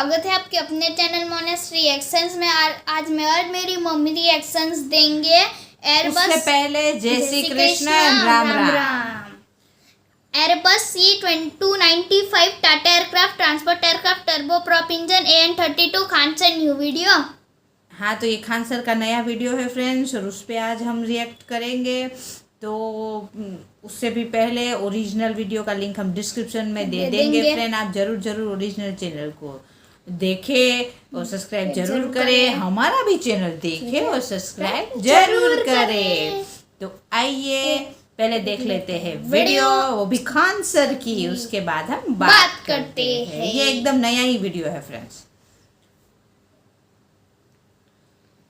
स्वागत है आपके अपने चैनल मोनेस रिएक्शंस में। आज मैं और मेरी मम्मी रिएक्शंस देंगे एयरबस। उससे पहले जय Shri Krishna Ram Ram. Airbus C295 Tata aircraft transport aircraft turbo prop engine AN32 Khan sir new video. हाँ, तो ये खान सर का नया वीडियो है फ्रेंड्स, और उस पर आज हम रिएक्ट करेंगे। तो उससे भी पहले ओरिजिनल वीडियो का लिंक हम डिस्क्रिप्शन में दे देंगे फ्रेंड। आप जरूर ओरिजिनल चैनल को देखें और सब्सक्राइब जरूर करें। हमारा भी चैनल देखें और सब्सक्राइब जरूर करें। तो आइए पहले देख लेते हैं वीडियो, वो भी खान सर की, उसके बाद हम बात करते हैं। ये एकदम नया ही वीडियो है फ्रेंड्स।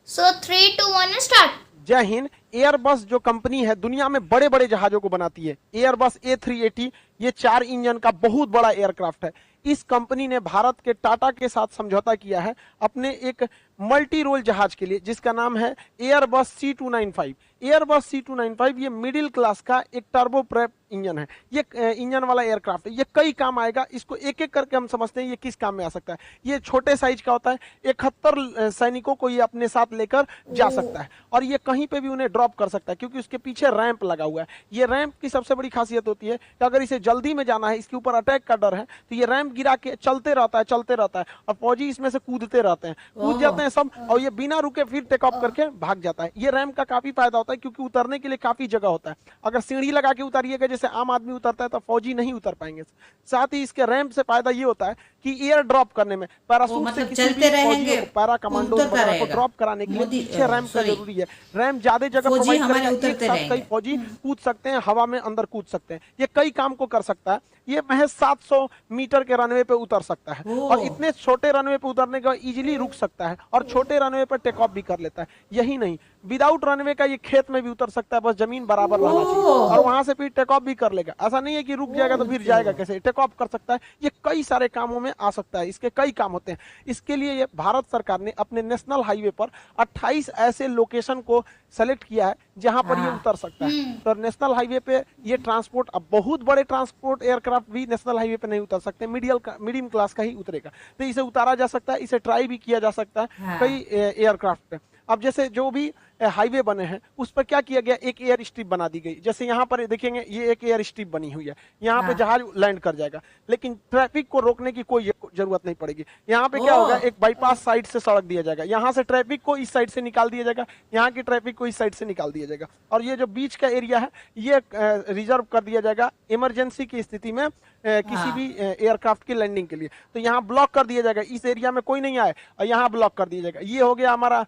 So 3, 2, 1 start. जय हिंद। एयरबस जो कंपनी है दुनिया में बड़े बड़े जहाजों को बनाती है। एयरबस A380 ये 4 इंजन का बहुत बड़ा एयरक्राफ्ट है। इस कंपनी ने भारत के टाटा के साथ समझौता किया है अपने एक मल्टी रोल जहाज के लिए, जिसका नाम है एयरबस C295। एयरबस C295 ये मिडिल क्लास का एक टर्बो प्रेप इंजन है। ये इंजन वाला एयरक्राफ्ट है, ये कई काम आएगा। इसको एक एक करके हम समझते हैं ये किस काम में आ सकता है। ये छोटे साइज का होता है, 71 सैनिकों को ये अपने साथ लेकर जा सकता है, और ये कहीं पे भी उन्हें ड्रॉप कर सकता है क्योंकि उसके पीछे रैंप लगा हुआ है। ये रैंप की सबसे बड़ी खासियत होती है कि अगर इसे जल्दी में जाना है, इसके ऊपर अटैक का डर है, तो ये रैंप गिरा के चलते रहता है, और फौजी इसमें से कूदते रहते हैं, कूद जाते हैं सब, और ये बिना रुके फिर टेक ऑफ करके भाग जाता है। ये रैंप का काफी फायदा होता है क्योंकि उतरने के लिए काफी जगह होता है। अगर सीढ़ी लगा के उतारिएगा जैसे आम आदमी उतरता है तो फौजी नहीं उतर पाएंगे। साथ ही इसके रैंप से फायदा ये होता है कि एयर ड्रॉप करने में पैराशूट से किसी भी फौजी को, पैरा कमांडो को ड्रॉप कराने के लिए पीछे रैंप का जरूरी है। रैंप ज्यादा जगह प्रोवाइड करेगा, एक साथ कई फौजी कूद सकते हैं, हवा में अंदर कूद सकते हैं। ये कई काम को कर सकता है। ये महज 700 मीटर के रनवे पे उतर सकता है, और इतने छोटे रनवे पे उतरने के बाद इजीली रुक सकता है, और छोटे रनवे पर टेक ऑफ भी कर लेता है। यही नहीं, विदाउट रनवे का ये खेत में भी उतर सकता है, बस जमीन बराबर रहना चाहिए, और वहां से फिर टेक ऑफ भी कर लेगा। ऐसा नहीं है कि रुक जाएगा तो फिर जाएगा कैसे, टेक ऑफ कर सकता है। ये कई सारे कामों में आ सकता है, इसके कई काम होते हैं। इसके लिए ये भारत सरकार ने अपने नेशनल हाईवे पर 28 ऐसे लोकेशन को सेलेक्ट किया है जहां पर ये उतर सकता है। तो नेशनल हाईवे पे ये ट्रांसपोर्ट, अब बहुत बड़े ट्रांसपोर्ट एयरक्राफ्ट भी नेशनल हाईवे पे नहीं उतर सकते, मीडियम क्लास का ही उतरेगा। तो इसे उतारा जा सकता है, इसे ट्राई भी किया जा सकता है कई एयरक्राफ्ट पे। अब जैसे जो भी हाईवे बने हैं उस पर क्या किया गया, एक एयर स्ट्रिप बना दी गई। जैसे यहाँ पर देखेंगे ये एक एयर स्ट्रिप बनी हुई है, यहाँ पे जहाज लैंड कर जाएगा, लेकिन ट्रैफिक को रोकने की कोई जरूरत नहीं पड़ेगी। यहाँ पे क्या होगा, एक बाईपास साइड से सड़क दिया जाएगा, यहाँ से ट्रैफिक को इस साइड से निकाल दिया जाएगा, यहाँ की ट्रैफिक को इस साइड से निकाल दिया जाएगा, और ये जो बीच का एरिया है ये रिजर्व कर दिया जाएगा इमरजेंसी की स्थिति में किसी भी एयरक्राफ्ट की लैंडिंग के लिए। तो यहाँ ब्लॉक कर दिया जाएगा, इस एरिया में कोई नहीं आए, और यहाँ ब्लॉक कर दिया जाएगा। ये हो गया हमारा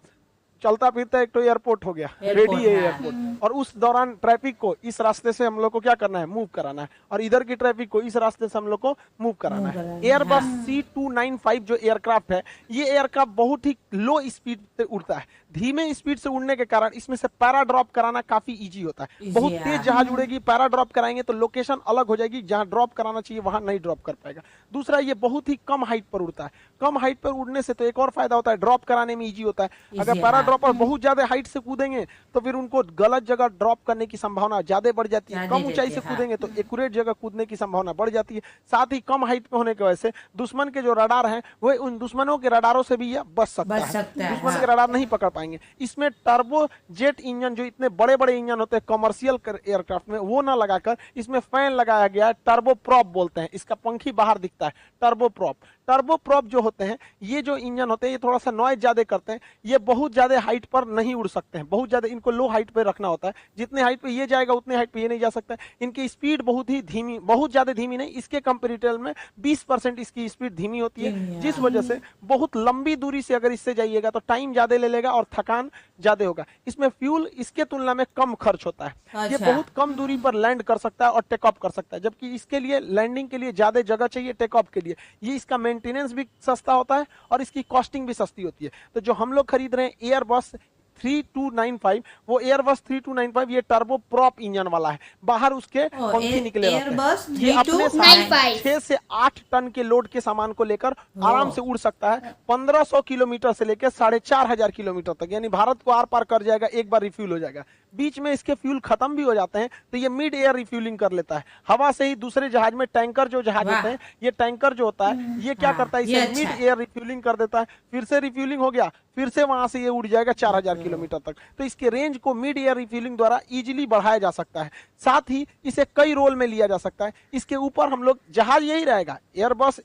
चलता फिरता एक तो एयरपोर्ट हो गया, रेडी है एयरपोर्ट। और उस दौरान ट्रैफिक को इस रास्ते से हम लोग को क्या करना है, मूव कराना है, और इधर की ट्रैफिक को इस रास्ते से हम लोग को मूव कराना है। एयरबस C295 जो एयरक्राफ्ट है, ये एयरक्राफ्ट बहुत ही लो स्पीड से उड़ता है। धीमे स्पीड से उड़ने के कारण इसमें से पैरा ड्रॉप कराना काफी इजी होता है। बहुत तेज जहाज उड़ेगी, पैरा ड्रॉप कराएंगे तो लोकेशन अलग हो जाएगी, जहां ड्रॉप कराना चाहिए वहां नहीं ड्रॉप कर पाएगा। दूसरा, ये बहुत ही कम हाइट पर उड़ता है। कम हाइट पर उड़ने से तो एक और फायदा होता है, ड्रॉप कराने में इजी होता है। अगर पैरा ड्रॉपर बहुत ज्यादा हाइट से कूदेंगे तो फिर उनको गलत जगह ड्रॉप करने की संभावना ज्यादा बढ़ जाती है। कम ऊंचाई से कूदेंगे तो एक्यूरेट जगह कूदने की संभावना बढ़ जाती है। साथ ही कम हाइट पे होने की वजह से दुश्मन के जो रडार हैं वो उन दुश्मनों के रडारों से भी यह बच सकता है। दुश्मन के रडार नहीं पकड़ पाएंगे। इसमें टर्बो जेट इंजन, जो इतने बड़े बड़े इंजन होते हैं कमर्शियल एयरक्राफ्ट में, वो ना लगाकर इसमें फैन लगाया गया है। टर्बो प्रॉप बोलते हैं, इसका पंखी बाहर दिखता है, टर्बो प्रॉप। टर्बो प्रॉप जो होते हैं, ये जो इंजन होते हैं, ये थोड़ा सा नॉइज ज्यादा करते हैं। ये बहुत ज्यादा हाइट पर नहीं उड़ सकते हैं, बहुत ज्यादा इनको लो हाइट पे रखना होता है। जितने हाइट पे ये जाएगा उतने हाइट पे ये नहीं जा सकता है। इनकी स्पीड बहुत ही धीमी, बहुत ज्यादा धीमी नहीं, इसके कंपेरेटिव में 20% इसकी स्पीड धीमी होती है, जिस वजह से बहुत लंबी दूरी से अगर इससे जाइएगा तो टाइम ज्यादा ले लेगा और थकान ज्यादा होगा। इसमें फ्यूल इसके तुलना में कम खर्च होता है। ये बहुत कम दूरी पर लैंड कर सकता है और टेक ऑफ कर सकता है, जबकि इसके लिए लैंडिंग के लिए ज्यादा जगह चाहिए टेक ऑफ के लिए। ये इसका मेंटेनेंस भी सस्ता होता है और इसकी कॉस्टिंग भी सस्ती होती है। तो जो हम लोग खरीद रहे हैं एयरबस 3295, वो एयरबस 3295 ये टर्बो प्रॉप इंजन वाला है। बाहर उसके पंखे निकले रहते हैं। ये अपने साथ 6 से 8 टन के लोड के सामान को लेकर आराम से उड़ सकता है। 1500 किलोमीटर से लेकर 4500 किलोमीटर तक, यानी भारत को आर पार कर जाएगा, एक बार रिफ्यूल हो जाएगा। बीच में इसके फ्यूल खत्म भी हो जाते हैं तो ये मिड एयर रिफ्यूलिंग कर लेता है, हवा से ही दूसरे जहाज में, टैंकर जो जहाज होते हैं, ये टैंकर जो होता है ये क्या करता है, ये इसे अच्छा मिड है। एयर रिफ्यूलिंग कर देता है, फिर से रिफ्यूलिंग हो गया, फिर से वहां से ये उड़ जाएगा 4000 किलोमीटर तक। तो इसके रेंज को मिड एयर रिफ्यूलिंग द्वारा इजीली बढ़ाया जा सकता है। साथ ही इसे कई रोल में लिया जा सकता है। इसके ऊपर हम लोग, जहाज यही रहेगा, एयरबस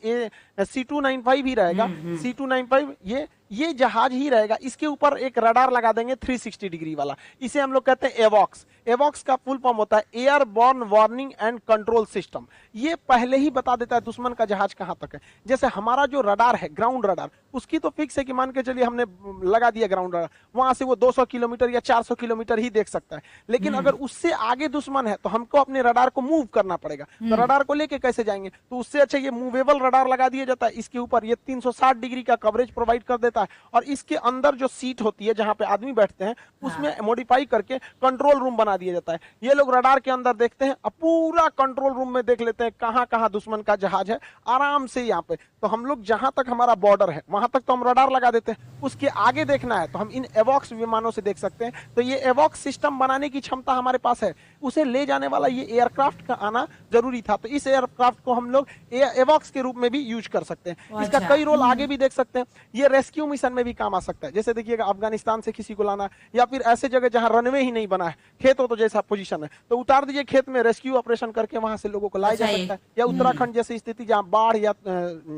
C295 ही रहेगा, C295 ये जहाज ही रहेगा। इसके ऊपर एक रडार लगा देंगे 360 डिग्री वाला, इसे हम लोग कहते हैं एवॉक्स। एवॉक्स का फुल फॉर्म होता है airborne warning and control system. ये पहले ही बता देता है दुश्मन का जहाज कहां तक है। जैसे हमारा जो रडार है, ग्राउंड रडार, उसकी तो फिक्स है कि मान के चलिए हमने लगा दिया ग्राउंड रडार, वहां से वो 200 किलोमीटर या 400 किलोमीटर ही देख सकता है। लेकिन अगर उससे आगे दुश्मन है तो हमको अपने रडार को मूव करना पड़ेगा। तो रडार को लेके कैसे जाएंगे, तो उससे अच्छा ये मूवेबल रडार लगा दिया जाता है। इसके ऊपर ये 360 डिग्री का कवरेज प्रोवाइड कर देता है, और इसके अंदर जो सीट होती है जहां पे आदमी बैठते हैं, उसमें मॉडिफाई करके कंट्रोल रूम बना दिया जाता है। ये लोग रडार के अंदर देखते हैं, अब पूरा कंट्रोल रूम में देख लेते हैं कहां कहां दुश्मन का जहाज है आराम से यहाँ पे। तो हम लोग जहां तक हमारा बॉर्डर है वहां तक तो हम रडार लगा देते हैं, उसके आगे देखना है तो हम इन एवॉक्स विमानों से देख सकते हैं। तो ये एवॉक्स सिस्टम बनाने की क्षमता हमारे पास है। उसे ले जाने वाला ये एयरक्राफ्ट का आना जरूरी था, तो इस एयरक्राफ्ट को हम लोग एवॉक्स के रूप में भी यूज कर सकते हैं। इसका कई रोल आगे भी देख सकते हैं। ये रेस्क्यू मिशन में भी काम आ सकता है। जैसे देखिएगा, अफगानिस्तान से किसी को लाना, या फिर ऐसे जगह जहां रनवे ही नहीं बना है, खेत हो तो जैसा पोजीशन है तो उतार दीजिए खेत में, रेस्क्यू ऑपरेशन करके वहां से लोगों को लाया जा सकता है। या उत्तराखंड जैसी स्थिति जहां बाढ़ या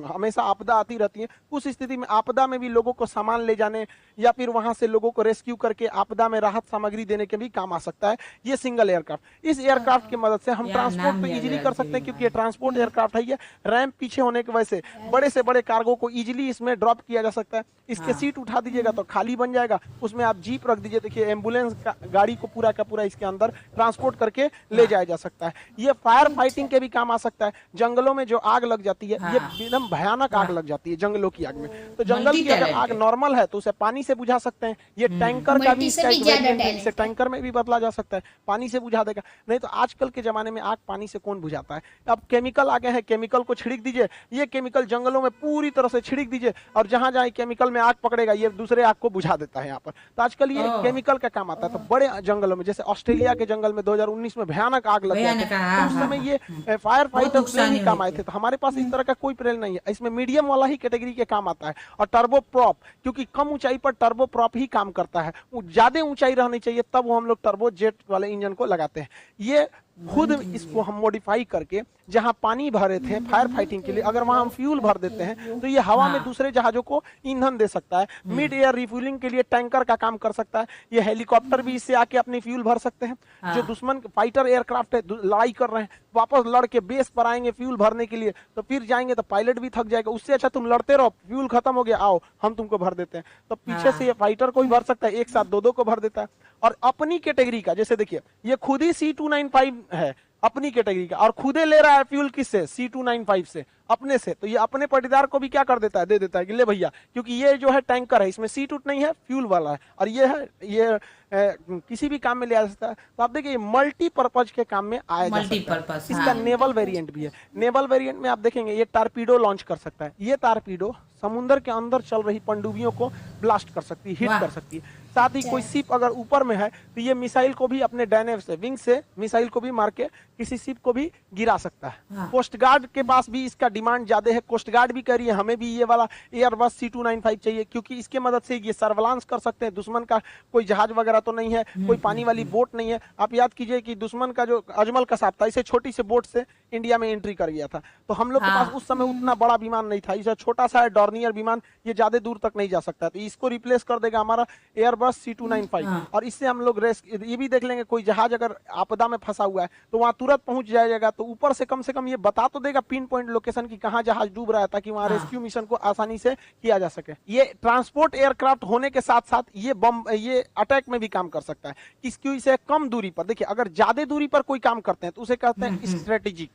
हमेशा आपदा आती रहती है, उस स्थिति में आपदा में भी लोगों को सामान ले जाने या फिर वहां से लोगों को रेस्क्यू करके आपदा में राहत सामग्री देने के भी काम आ सकता है ये सिंगल एयरक्राफ्ट। इस एयरक्राफ्ट की मदद से हम ट्रांसपोर्ट तो इजीली कर सकते हैं, क्योंकि ये ट्रांसपोर्ट एयरक्राफ्ट है। ये रैंप पीछे होने की वजह से बड़े से बड़े कार्गो को इजीली इसमें ड्रॉप किया जा सकता है। इसके सीट उठा दीजिएगा तो खाली बन जाएगा, उसमें आप जीप रख दीजिए, देखिए एम्बुलेंस गाड़ी को पूरा का पूरा इसके अंदर ट्रांसपोर्ट करके ले जाया जा सकता है। ये फायर फाइटिंग के भी काम आ सकता है। जंगलों में जो आग लग जाती है, ये एकदम भयानक आग लग जाती है जंगलों की आग में, तो जंगल की अगर आग नॉर्मल है तो उसे पानी से बुझा सकते हैं। ये टैंकर का भी इसे टैंकर में भी बदला जा सकता है, पानी से बुझा देगा। नहीं तो आजकल के जमाने में आग पानी से कौन बुझाता है। अब केमिकल आ गए हैं, केमिकल को छिड़क दीजिए, ये केमिकल जंगलों में पूरी तरह से छिड़क दीजिए, और जहां जहां केमिकल में आग पकड़ेगा ये दूसरे आग को बुझा देता है यहाँ पर। तो आजकल ये केमिकल का काम आता है। तो बड़े जंगलों में, जैसे ऑस्ट्रेलिया के जंगल में 2019 में भयानक आग लग गई, तो उस समय ये फायर फाइटर प्लेन ही काम आए थे। तो हमारे पास इस तरह का कोई प्लेन नहीं है। इसमें मीडियम वाला ही कैटेगरी के काम आता है, और टर्बो प्रॉप, क्योंकि कम ऊंचाई पर टर्बो प्रॉप ही काम करता है। ज्यादा ऊंचाई रहनी चाहिए तब वो हम लोग टर्बो जेट वाले इंजन को लगाते हैं। ये खुद इसको हम मॉडिफाई करके, जहां पानी भरे थे फायर फाइटिंग के लिए, अगर वहां हम फ्यूल भर देते हैं तो ये हवा में दूसरे जहाजों को ईंधन दे सकता है। मिड एयर रिफ्यूलिंग के लिए टैंकर का काम कर सकता है। ये हेलीकॉप्टर भी इससे आके अपनी फ्यूल भर सकते हैं। जो दुश्मन फाइटर एयरक्राफ्ट है, लड़ाई कर रहे हैं, वापस लड़ के बेस पर आएंगे फ्यूल भरने के लिए, तो फिर जाएंगे तो पायलट भी थक जाएगा। उससे अच्छा तुम लड़ते रहो, फ्यूल खत्म हो गया, आओ हम तुमको भर देते हैं। तो पीछे से ये फाइटर को भी भर सकता है, एक साथ दो को भर देता है। और अपनी कैटेगरी का, जैसे देखिए ये खुद ही C295 है अपनी कैटेगरी का, और खुदे ले रहा है फ्यूल किससे, C295 से, अपने से। तो ये अपने पटीदार को भी क्या कर देता है, दे देता है कि ले भैया, क्योंकि ये जो है टैंकर है, इसमें सीट उट नहीं है, फ्यूल वाला है, और ये है ये किसी भी काम में ले आ सकता है। तो आप देखिए मल्टीपर्पज के काम में आया जा सकता है। इसका नेवल वेरिएंट भी है। नेवल वेरिएंट में आप देखेंगे ये टारपीडो लॉन्च कर सकता है। ये टारपीडो समुद्र के अंदर चल रही पनडुब्बियों को ब्लास्ट कर सकती है, हिट कर सकती है। साथ ही कोई शिप अगर ऊपर में है तो ये मिसाइल को भी अपने डायनेम से, विंग से मिसाइल को भी मार के किसी शिप को भी गिरा सकता है। कोस्ट गार्ड के पास भी इसका डिमांड ज्यादा है। कोस्ट गार्ड भी कह रही है हमें भी ये वाला एयरबस C295 चाहिए, क्योंकि इसके मदद से ये सर्विलांस कर सकते हैं। दुश्मन का कोई जहाज वगैरह तो नहीं है, कोई पानी वाली बोट नहीं है। आप याद कीजिए कि दुश्मन का जो अजमल कसाब था, इसे छोटी सी बोट से इंडिया में एंट्री कर गया था। तो हम लोग के पास उस समय उतना बड़ा विमान नहीं था, इसे छोटा सा डॉर्नियर विमान, ये ज्यादा दूर तक नहीं जा सकता। तो इसको रिप्लेस कर देगा हमारा एयरबस C295। और इससे हम लोग ये भी देख लेंगे कोई जहाज अगर आपदा में फंसा हुआ है तो वहां तुरंत पहुंच जाएगा। तो ऊपर से कम ये बता तो देगा पिन पॉइंट लोकेशन की कहां जहाज डूब रहा है, ताकि वहां रेस्क्यू मिशन को आसानी से किया जा सके। ये ट्रांसपोर्ट एयरक्राफ्ट होने के साथ साथ ये अटैक में भी काम कर सकता है। किसकी से कम दूरी पर, देखिए अगर ज्यादा दूरी पर कोई काम करते हैं तो उसे कहते हैं स्ट्रेटेजिक,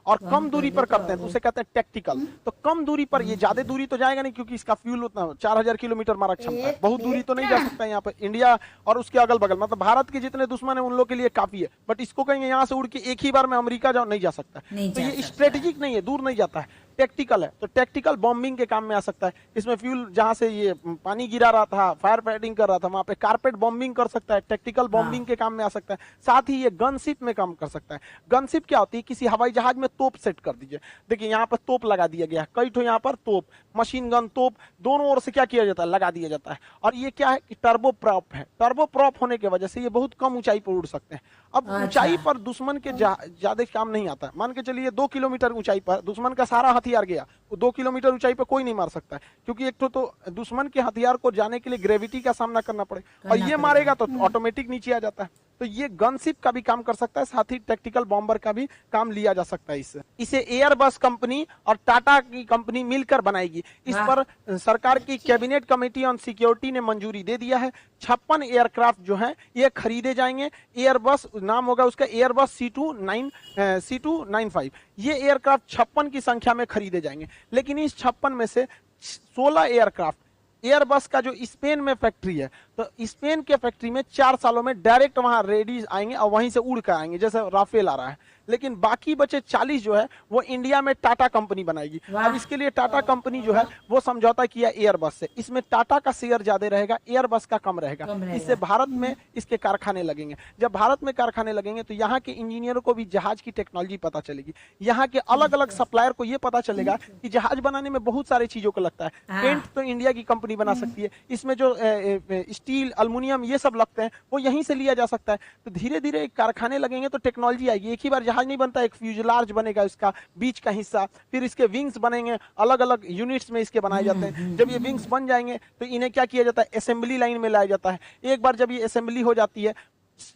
और कम दूरी पर करते हैं तो उसे कहते हैं टैक्टिकल। तो कम दूरी पर, ये ज्यादा दूरी तो जाएगा नहीं क्योंकि इसका फ्यूल उतना 4000 किलोमीटर मारक क्षमता है, बहुत दूरी तो नहीं जा सकता है यहाँ पर। इंडिया और उसके अगल बगल, मतलब भारत के जितने दुश्मन है उन लोग के लिए काफी है। बट इसको कहेंगे यहाँ से उड़ के एक ही बार में अमेरिका जाओ, नहीं जा सकता। तो ये स्ट्रेटेजिक नहीं है, दूर नहीं जाता है। टैक्टिकल है तो टैक्टिकल बॉम्बिंग के काम में आ सकता है। इसमें फ्यूल जहां से ये पानी गिरा रहा था, फायर फाइटिंग कर रहा था, वहां पे कारपेट बॉम्बिंग कर सकता है, टैक्टिकल बॉम्बिंग के काम में आ सकता है। साथ ही ये गनशिप में काम कर सकता है। गनशिप क्या होती है, किसी हवाई जहाज में तोप सेट कर दीजिए, देखिए यहाँ पर तोप लगा दिया गया है, कई ठो यहाँ पर तोप, मशीन गन तोप दोनों ओर से क्या किया जाता है, लगा दिया जाता है। और ये क्या है कि टर्बो प्रॉप है, टर्बो प्रॉप होने की वजह से ये बहुत कम ऊंचाई पर उड़ सकते हैं। अब ऊंचाई पर दुश्मन के ज्यादा काम नहीं आता है। मान के चलिए 2 किलोमीटर ऊंचाई पर दुश्मन का सारा हथियार गया, 2 किलोमीटर ऊंचाई पर कोई नहीं मार सकता है, क्योंकि एक तो दुश्मन के हथियार को जाने के लिए ग्रेविटी का सामना करना पड़े, और ये मारेगा तो ऑटोमेटिक नीचे आ जाता है। तो ये गनशिप का भी काम कर सकता है, साथ ही टैक्टिकल बॉम्बर का भी काम लिया जा सकता है। इसे एयरबस कंपनी और टाटा की कंपनी मिलकर बनाएगी। इस पर सरकार की कैबिनेट कमेटी ऑन सिक्योरिटी ने मंजूरी दे दिया है। 56 एयरक्राफ्ट जो है ये खरीदे जाएंगे। एयरबस नाम होगा उसका, एयरबस C295। ये एयरक्राफ्ट 56 की संख्या में खरीदे जाएंगे, लेकिन इस 56 में से 16 एयरक्राफ्ट एयरबस का जो स्पेन में फैक्ट्री है, तो स्पेन के फैक्ट्री में 4 सालों में डायरेक्ट वहां रेडी आएंगे और वहीं से उड़ कर आएंगे, जैसे राफेल आ रहा है। लेकिन बाकी बचे 40 जो है वो इंडिया में टाटा कंपनी बनाएगी। अब इसके लिए टाटा कंपनी जो है वो समझौता किया एयरबस से। इसमें टाटा का शेयर ज्यादा रहेगा, एयरबस का कम रहेगा। इससे भारत में इसके कारखाने लगेंगे। जब भारत में कारखाने लगेंगे तो यहाँ के इंजीनियरों को भी जहाज की टेक्नोलॉजी पता चलेगी। यहाँ के अलग अलग सप्लायर को ये पता चलेगा कि जहाज बनाने में बहुत सारी चीजों को लगता है। पेंट तो इंडिया की कंपनी बना सकती है, इसमें जो स्टील, एल्युमिनियम ये सब लगते हैं वो यहीं से लिया जा सकता है। तो धीरे धीरे कारखाने लगेंगे तो टेक्नोलॉजी आएगी। एक ही बार जहाज नहीं बनता, एक फ्यूजलार्ज बनेगा, इसका बीच का हिस्सा, फिर इसके विंग्स बनेंगे, अलग अलग यूनिट्स में इसके बनाए जाते हैं। जब ये विंग्स बन जाएंगे तो इन्हें क्या किया जाता है, असेंबली लाइन में लाया जाता है। एक बार जब ये असेंबली हो जाती है,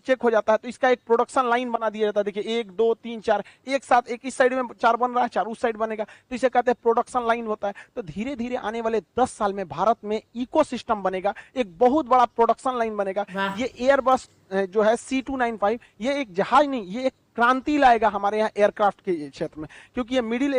चेक हो जाता है, तो इसका एक प्रोडक्शन लाइन बना दिया जाता है। देखिए 1 2 3 4 एक साथ, एक इस साइड में 4 बन रहा है, 4 उस साइड बनेगा, तो इसे कहते हैं प्रोडक्शन लाइन होता है। तो धीरे धीरे आने वाले 10 साल में भारत में इकोसिस्टम बनेगा, एक बहुत बड़ा प्रोडक्शन लाइन बनेगा। ये एयरबस जो है C295 ये एक जहाज नहीं, ये एक क्रांति लाएगा हमारे यहाँ एयरक्राफ्ट के क्षेत्र में, क्योंकि ये मिडिल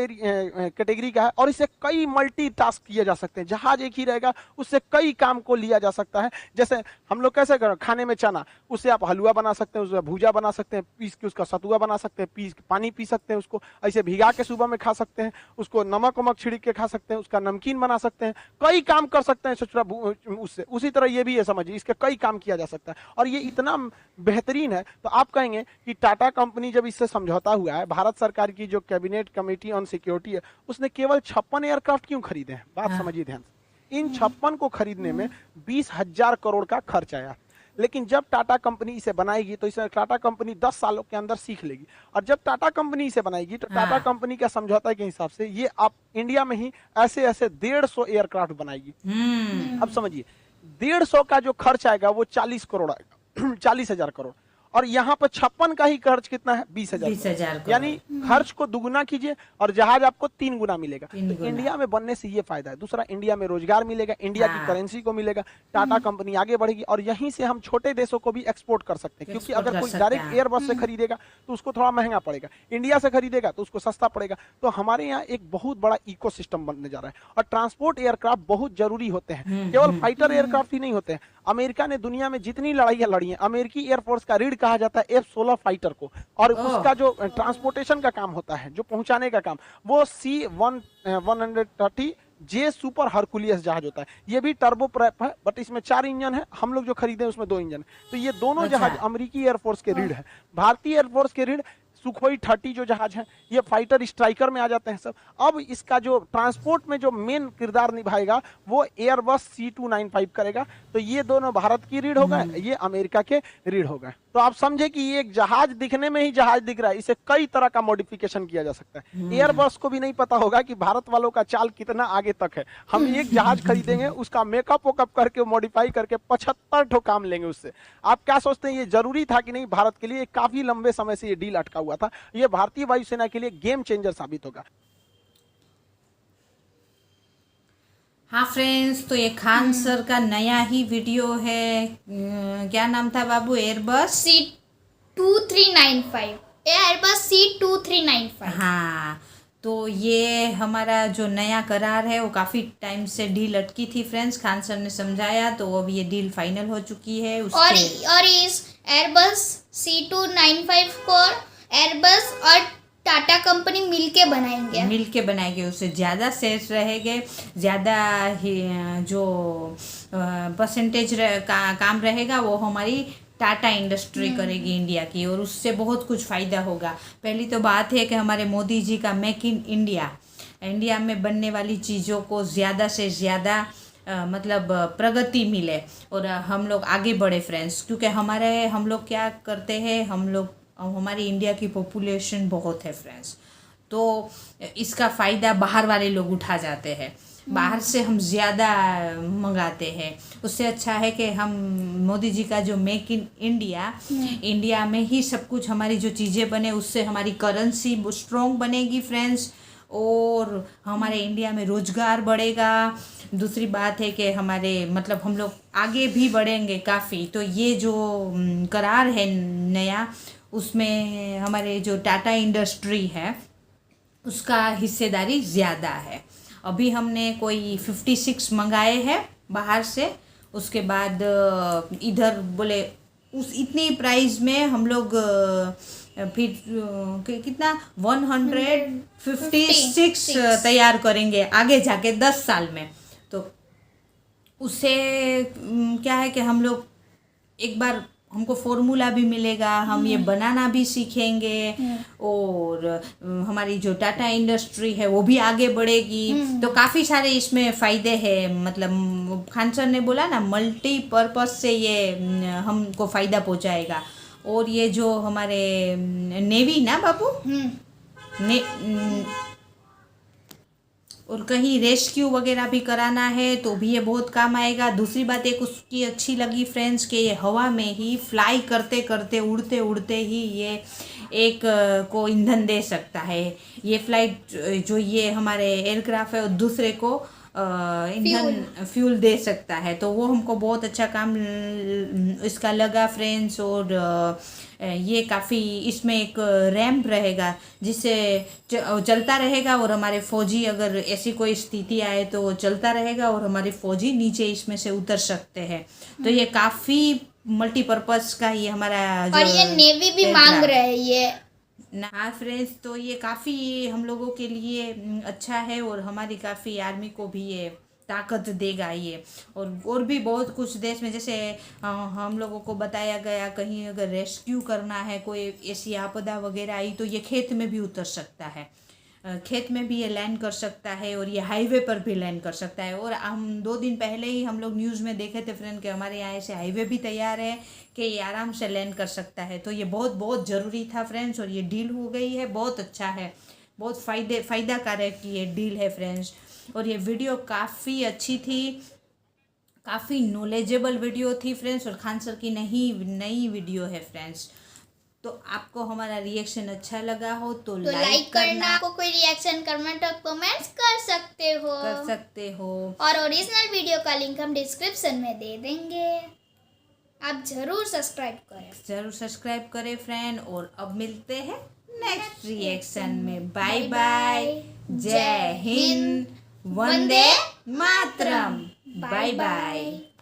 कैटेगरी का है और इसे कई मल्टी टास्क किए जा सकते हैं। जहाज एक ही रहेगा, उससे कई काम को लिया जा सकता है। जैसे हम लोग कैसे खाने में चना, उससे आप हलवा बना सकते हैं, उससे भूजा बना सकते हैं, पीस के उसका सतुआ बना सकते हैं, पीस के पानी पी सकते हैं, उसको ऐसे भिगा के सुबह में खा सकते हैं, उसको नमक वमक छिड़क के खा सकते हैं, उसका नमकीन बना सकते हैं, कई काम कर सकते हैं सोचना उससे। उसी तरह ये भी है, समझिए इसके कई काम किया जा सकता है और ये इतना बेहतरीन है। तो आप कहेंगे कि टाटा कंपनी जब इससे समझौता हुआ है, भारत सरकार की जो कैबिनेट कमेटी ऑन सिक्योरिटी है उसने केवल 56 एयरक्राफ्ट क्यों खरीदे हैं? बात समझिए ध्यान से। इन 56 को खरीदने में 20,000 करोड़ का खर्च आया, लेकिन जब टाटा कंपनी इसे बनाएगी तो इसे टाटा कंपनी 10 सालों के अंदर सीख लेगी। और जब टाटा कंपनी इसे बनाएगी तो टाटा कंपनी का समझौता के हिसाब से ये आप इंडिया में ही ऐसे 150 एयरक्राफ्ट बनाएगी। अब समझिए 150 का जो खर्च आएगा वो 40 करोड़ आएगा, 40,000 करोड़। और यहाँ पर 56 का ही खर्च कितना है? 20,000। यानी खर्च को दुगुना कीजिए और जहाज आपको 3 गुना मिलेगा। तो इंडिया में बनने से ये फायदा है। दूसरा, इंडिया में रोजगार मिलेगा, इंडिया की करेंसी को मिलेगा, टाटा कंपनी आगे बढ़ेगी और यहीं से हम छोटे देशों को भी एक्सपोर्ट कर सकते हैं। क्योंकि अगर कोई डायरेक्ट एयरबस से खरीदेगा तो उसको थोड़ा महंगा पड़ेगा, इंडिया से खरीदेगा तो उसको सस्ता पड़ेगा। तो हमारे यहाँ एक बहुत बड़ा इकोसिस्टम बनने जा रहा है और ट्रांसपोर्ट एयरक्राफ्ट बहुत जरूरी होते हैं। केवल फाइटर एयरक्राफ्ट ही नहीं होते हैं। अमेरिका ने दुनिया में जितनी लड़ाइयां लड़ी हैं, अमेरिकी एयरफोर्स का रीढ़ कहा जाता है F-16 फाइटर को, और उसका जो ट्रांसपोर्टेशन का काम होता है, जो पहुंचाने का काम, वो C-130 जे सुपर हरकुलियस जहाज होता है। ये भी टर्बो प्रॉप है, बट इसमें 4 इंजन है। हम लोग जो खरीदे उसमें 2 इंजन है। तो ये दोनों जहाज अमेरिकी एयरफोर्स के रीढ़ है। भारतीय एयरफोर्स के रीढ़ सुखोई 30 जो जहाज है, ये फाइटर स्ट्राइकर में आ जाते हैं सब। अब इसका जो ट्रांसपोर्ट में जो मेन किरदार निभाएगा वो एयरबस C295 करेगा। तो ये दोनों भारत की रीढ़ होगा, ये अमेरिका के रीढ़ होगा। तो आप समझे कि ये एक जहाज दिखने में ही जहाज दिख रहा है, इसे कई तरह का मॉडिफिकेशन किया जा सकता है। एयरबस को भी नहीं पता होगा कि भारत वालों का चाल कितना आगे तक है। हम एक जहाज खरीदेंगे, उसका मेकअप वोकअप करके मॉडिफाई करके 75 ठो काम लेंगे उससे। आप क्या सोचते हैं, ये जरूरी था कि नहीं? भारत के लिए काफी लंबे समय से ये डील अटका हुआ था। ये भारतीय वायुसेना के लिए गेम चेंजर साबित होगा। हाँ फ्रेंड्स, तो ये खान सर का नया ही वीडियो है। क्या नाम था बाबू? Airbus C2395। Airbus C2395। हाँ, तो ये हमारा जो नया करार है वो काफ़ी टाइम से डील अटकी थी फ्रेंड्स। खान सर ने समझाया तो अब ये डील फाइनल हो चुकी है। और इस एयरबस C295 को एयरबस और टाटा कंपनी मिलके बनाएंगे। मिलके बनाएंगे, उससे ज़्यादा सेल्स रहेंगे, ज़्यादा ही जो परसेंटेज काम रहेगा वो हमारी टाटा इंडस्ट्री करेगी इंडिया की, और उससे बहुत कुछ फ़ायदा होगा। पहली तो बात है कि हमारे मोदी जी का मेक इन इंडिया, इंडिया में बनने वाली चीज़ों को ज़्यादा से ज़्यादा मतलब प्रगति मिले और हम लोग आगे बढ़े फ्रेंड्स, क्योंकि हम लोग क्या करते हैं, हमारी इंडिया की पॉपुलेशन बहुत है फ्रेंड्स, तो इसका फ़ायदा बाहर वाले लोग उठा जाते हैं, बाहर से हम ज़्यादा मंगाते हैं। उससे अच्छा है कि हम मोदी जी का जो मेक इन इंडिया, इंडिया में ही सब कुछ हमारी जो चीज़ें बने, उससे हमारी करेंसी स्ट्रॉन्ग बनेगी फ्रेंड्स, और हमारे इंडिया में रोज़गार बढ़ेगा। दूसरी बात है कि हमारे मतलब हम लोग आगे भी बढ़ेंगे काफ़ी। तो ये जो करार है नया, उसमें हमारे जो टाटा इंडस्ट्री है उसका हिस्सेदारी ज़्यादा है। अभी हमने कोई 56 मंगाए हैं बाहर से, उसके बाद इधर बोले उस इतनी प्राइस में हम लोग फिर कितना 156 तैयार करेंगे आगे जाके 10 साल में। तो उससे क्या है कि हम लोग एक बार हमको फॉर्मूला भी मिलेगा, हम ये बनाना भी सीखेंगे, और हमारी जो टाटा इंडस्ट्री है वो भी आगे बढ़ेगी। तो काफ़ी सारे इसमें फ़ायदे हैं। मतलब खान सर ने बोला ना, मल्टीपर्पज़ से ये हमको फ़ायदा पहुंचाएगा। और ये जो हमारे नेवी ना बाबू, और कहीं रेस्क्यू वगैरह भी कराना है तो भी ये बहुत काम आएगा। दूसरी बात एक उसकी अच्छी लगी फ्रेंड्स कि ये हवा में ही फ्लाई करते करते, उड़ते उड़ते ही ये एक को ईंधन दे सकता है। ये फ्लाइट जो ये हमारे एयरक्राफ्ट है और दूसरे को ईंधन फ्यूल दे सकता है। तो वो हमको बहुत अच्छा काम इसका लगा फ्रेंड्स। और ये काफ़ी इसमें एक रैंप रहेगा जिससे चलता रहेगा, और हमारे फौजी अगर ऐसी कोई स्थिति आए तो वो चलता रहेगा और हमारे फौजी नीचे इसमें से उतर सकते हैं। तो ये काफ़ी मल्टीपर्पज़ का ये हमारा और ये नेवी भी मांग रहे है ये। हाँ फ्रेंड्स, तो ये काफ़ी हम लोगों के लिए अच्छा है, और हमारी काफ़ी आर्मी को भी ये ताकत देगा ये। और भी बहुत कुछ देश में, जैसे हम लोगों को बताया गया कहीं अगर रेस्क्यू करना है, कोई ऐसी आपदा वगैरह आई, तो ये खेत में भी उतर सकता है, खेत में भी ये लैंड कर सकता है, और ये हाईवे पर भी लैंड कर सकता है। और हम 2 दिन पहले ही हम लोग न्यूज़ में देखे थे फ्रेंड कि हमारे यहाँ ऐसे हाईवे भी तैयार है कि ये आराम से लैंड कर सकता है। तो ये बहुत बहुत ज़रूरी था फ्रेंड्स, और ये डील हो गई है, बहुत अच्छा है, बहुत फ़ायदा कारक की ये डील है फ्रेंड्स। और ये वीडियो काफ़ी अच्छी थी, काफ़ी नॉलेजेबल वीडियो थी फ्रेंड्स, और खान सर की नई वीडियो है फ्रेंड्स। तो आपको हमारा रिएक्शन अच्छा लगा हो तो लाइक करना। आपको कोई रिएक्शन कमेंट और कमेंट्स कर सकते हो। और ओरिजिनल वीडियो का लिंक हम डिस्क्रिप्शन में दे देंगे, आप जरूर सब्सक्राइब करें फ्रेंड। और अब मिलते हैं नेक्स्ट रिएक्शन में। बाय बाय, जय हिंद, वंदे मातरम, बाय बाय।